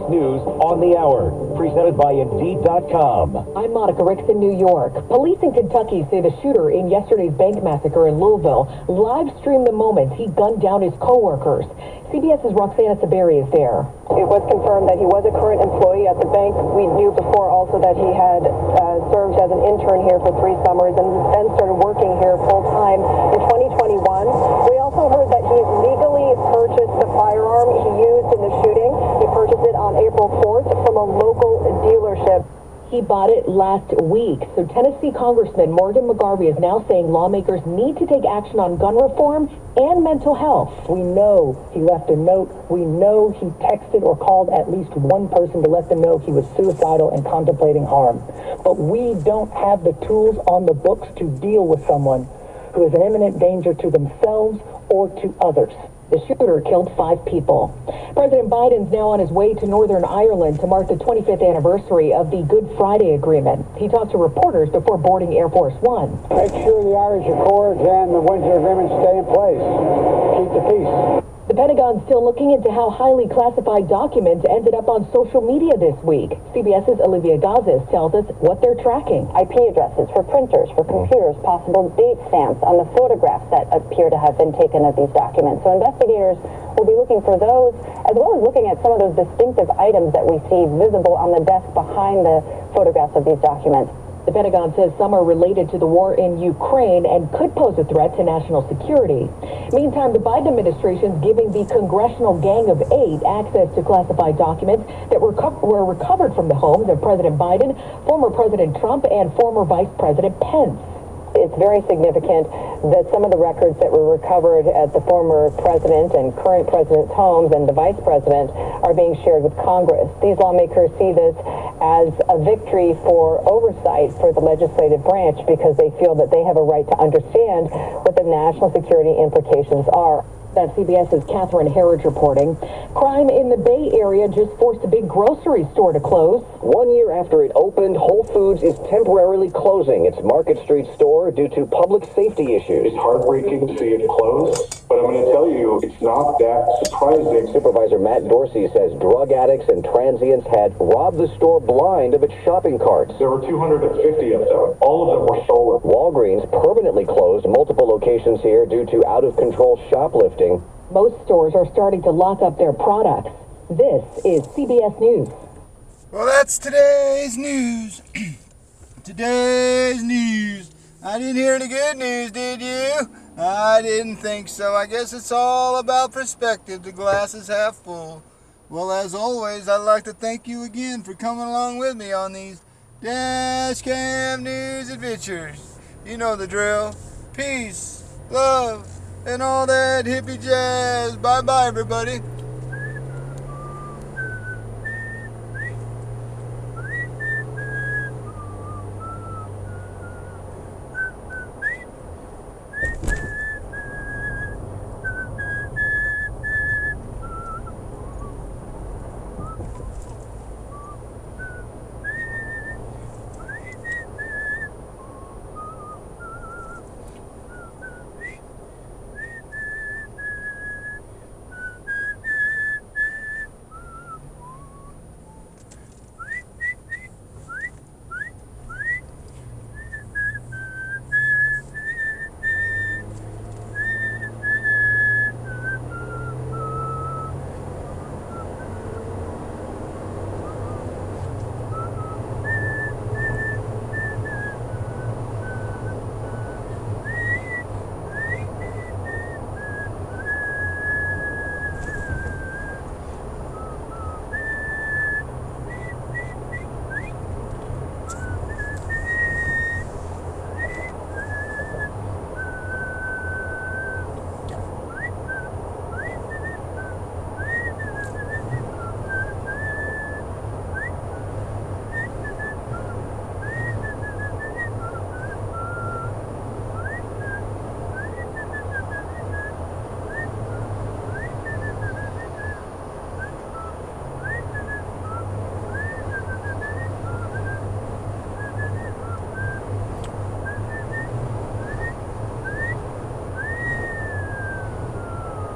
News on the Hour, presented by Indeed.com. I'm Monica Ricks in New York. Police in Kentucky say the shooter in yesterday's bank massacre in Louisville live streamed the moments he gunned down his coworkers. CBS's Roxana Saberi is there. It was confirmed that he was a current employee at the bank. We knew before also that he had served as an intern here for 3 summers and then started working here full-time in 2021. We also heard that he legally purchased the firearm he used in the shooting. He purchased it on April 4th from a local dealership. He bought it last week. So Tennessee Congressman Morgan McGarvey is now saying lawmakers need to take action on gun reform and mental health. We know he left a note. We know he texted or called at least one person to let them know he was suicidal and contemplating harm. But we don't have the tools on the books to deal with someone who is an imminent danger to themselves or to others. The shooter killed 5 people. President Biden's now on his way to Northern Ireland to mark the 25th anniversary of the Good Friday Agreement. He talked to reporters before boarding Air Force One. Make sure the Irish Accords and the Windsor Agreement stay in place. Keep the peace. The Pentagon's still looking into how highly classified documents ended up on social media this week. CBS's Olivia Gazis tells us what they're tracking. IP addresses for printers, for computers, possible date stamps on the photographs that appear to have been taken of these documents. So investigators will be looking for those, as well as looking at some of those distinctive items that we see visible on the desk behind the photographs of these documents. The Pentagon says some are related to the war in Ukraine and could pose a threat to national security. Meantime, the Biden administration is giving the Congressional Gang of 8 access to classified documents that were recovered from the homes of President Biden, former President Trump, and former Vice President Pence. It's very significant that some of the records that were recovered at the former president and current president's homes and the vice president are being shared with Congress. These lawmakers see this as a victory for oversight for the legislative branch because they feel that they have a right to understand what the national security implications are. That's CBS's Catherine Herridge reporting. Crime in the Bay Area just forced a big grocery store to close. 1 year after it opened, Whole Foods is temporarily closing its Market Street store due to public safety issues. It's heartbreaking to see it close, but I'm going to tell you, it's not that surprising. Supervisor Matt Dorsey says drug addicts and transients had robbed the store blind of its shopping carts. There were 250 of them. All of them were stolen. Walgreens permanently closed multiple locations here due to out-of-control shoplifting. Most stores are starting to lock up their products. This is CBS News. Well, that's today's news. Today's news. I didn't hear any good news, did you? I didn't think so. I guess it's all about perspective. The glass is half full. Well, as always, I'd like to thank you again for coming along with me on these Dashcam News adventures. You know the drill. Peace, love, and all that hippie jazz. Bye-bye, everybody.